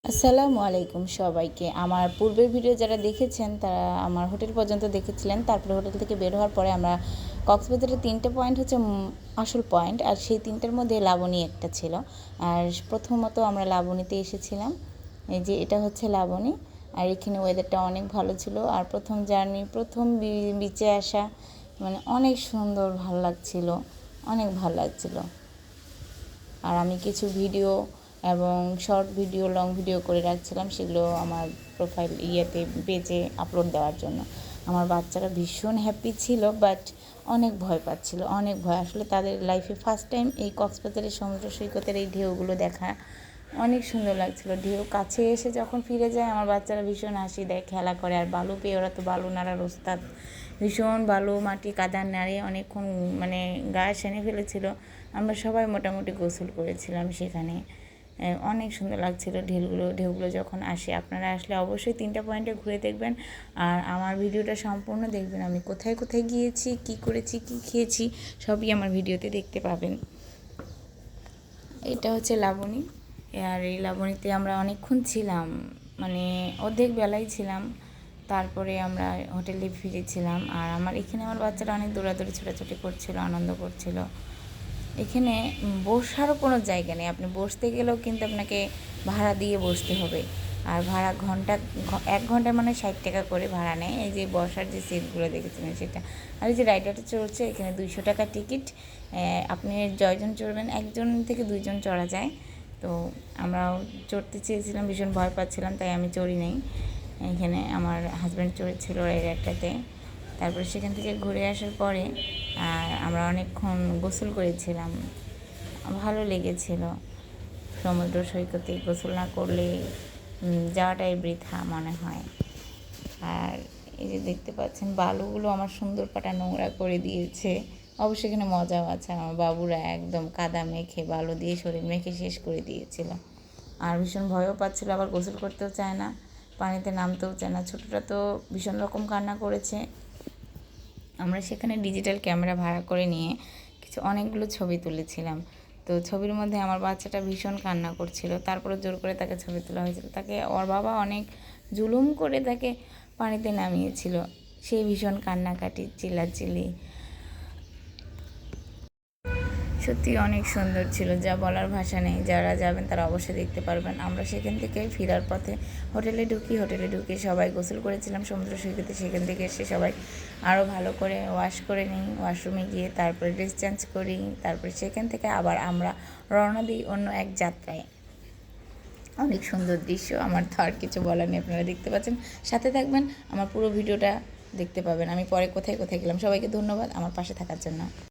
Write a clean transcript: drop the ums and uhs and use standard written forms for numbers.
আসসালামু আলাইকুম সবাইকে। আমার পূর্বের ভিডিও যারা দেখেছেন তারা আমার হোটেল পর্যন্ত দেখেছিলেন। তারপরে হোটেল থেকে বের হওয়ার পরে আমরা কক্সবাজারের 3টে পয়েন্ট হচ্ছে আসল পয়েন্ট, আর সেই 3টের মধ্যে লাবণী একটা ছিল। আর প্রথমত আমরা লাবণীতে এসেছিলাম। এই যে এটা হচ্ছে লাবণী, আর এখানে ওয়েদারটা অনেক ভালো ছিল। আর প্রথম জার্নি, প্রথম বিচে আসা, মানে অনেক সুন্দর, ভালো লাগছিল, অনেক ভালো লাগছিল। আর আমি কিছু ভিডিও এবং শর্ট ভিডিও, লং ভিডিও করে রাখছিলাম, সেগুলো আমার প্রোফাইল পেজে আপলোড দেওয়ার জন্য। আমার বাচ্চারা ভীষণ হ্যাপি ছিল, বাট অনেক ভয় পাচ্ছিল, অনেক ভয়। আসলে তাদের লাইফে ফার্স্ট টাইম এই কক্সবাজারের সমুদ্র সৈকতের এই ঢেউগুলো দেখা অনেক সুন্দর লাগছিল। ঢেউ কাছে এসে যখন ফিরে যায়, আমার বাচ্চারা ভীষণ হাসি দেয়, খেলা করে। আর বালু পেয়ে ওরা তো বালু নাড়ার ওস্তাদ, ভীষণ বালু মাটি কাদা নাড়ে অনেকক্ষণ, মানে গায়ে সেনে ফেলেছিল। আমরা সবাই মোটামুটি গোসল করেছিলাম সেখানে। অনেক সুন্দর লাগছিল ঢেউগুলো যখন আসে। আপনারা আসলে অবশ্যই 3টা পয়েন্টে ঘুরে দেখবেন, আর আমার ভিডিওটা সম্পূর্ণ দেখবেন। আমি কোথায় কোথায় গিয়েছি, কি করেছি, কি খেয়েছি, সবই আমার ভিডিওতে দেখতে পাবেন। এটা হচ্ছে লাবণী, আর এই লাবণীতে আমরা অনেকক্ষণ ছিলাম, মানে অর্ধেক বেলায় ছিলাম। তারপরে আমরা হোটেলে ফিরেছিলাম। আর এখানে আমার বাচ্চারা অনেক দৌড়াদৌড়ি ছোটাছুটি করছিল, আনন্দ করছিল। এখানে বসারও কোনো জায়গা নেই, আপনি বসতে গেলেও কিন্তু আপনাকে ভাড়া দিয়ে বসতে হবে। আর ভাড়া 1 ঘন্টা মানে 60 টাকা করে ভাড়া নেয়। এই যে বসার যে সিটগুলো দেখেছিলেন সেটা। আর এই যে রাইডারটা চলছে, এখানে 200 টাকা টিকিট। আপনি জয়জন চড়বেন, 1জন থেকে 2জন চড়া যায়। তো আমরাও চড়তে চেয়েছিলাম, ভীষণ ভয় পাচ্ছিলাম, তাই আমি চড়ি নাই। এখানে আমার হাজব্যান্ড চড়েছিল রাইডারটাতে। তারপরে সেখান থেকে ঘুরে আসার পরে আমরা অনেকক্ষণ গোসল করেছিলাম, ভালো লেগেছিল। সমুদ্র সৈকতে গোসল না করলে যাওয়াটাই বৃথা মনে হয়। আর এই যে দেখতে পাচ্ছেন বালুগুলো আমার সুন্দর পাটা নোংরা করে দিয়েছে। অবশ্যই এখানে মজাও আছে, আমার বাবুরা একদম কাদা মেখে, বালু দিয়ে শরীর মেখে শেষ করে দিয়েছিল। আর ভীষণ ভয়ও পাচ্ছিল, আবার গোসল করতেও চায় না, পানিতে নামতেও চায় না। ছোটোটা তো ভীষণ রকম কান্না করেছে। আমরা সেখানে ডিজিটাল ক্যামেরা ভাড়া করে নিয়ে অনেকগুলো ছবি তুলেছিলাম। তো ছবির মধ্যে আমার বাচ্চাটা ভীষণ কান্না করছিল, তারপরে জোর করে তাকে ছবি তোলা হয়েছিল। তাকে ওর বাবা অনেক জুলুম করে তাকে পানিতে নামিয়েছিল, সে ভীষণ কান্নাকাটি, চিল্লাচিল্লি, সত্যি অনেক সুন্দর ছিল, যা বলার ভাষা নেই। যারা যাবেন তারা অবশ্যই দেখতে পারবেন। আমরা সেখান থেকে ফেরার পথে হোটেলে ঢুকি সবাই গোসল করেছিলাম সমুদ্র সৈকতে। সেখান থেকে এসে সবাই আরও ভালো করে ওয়াশ করে নিই, ওয়াশরুমে গিয়ে তারপরে ড্রেস চেঞ্জ করি। তারপরে সেখান থেকে আবার আমরা রওনা দিই অন্য এক যাত্রায়। অনেক সুন্দর দৃশ্য, আমার তো আর কিছু বলার নেই, আপনারা দেখতে পাচ্ছেন। সাথে থাকবেন, আমার পুরো ভিডিওটা দেখতে পাবেন আমি পরে কোথায় কোথায় গেলাম। সবাইকে ধন্যবাদ আমার পাশে থাকার জন্য।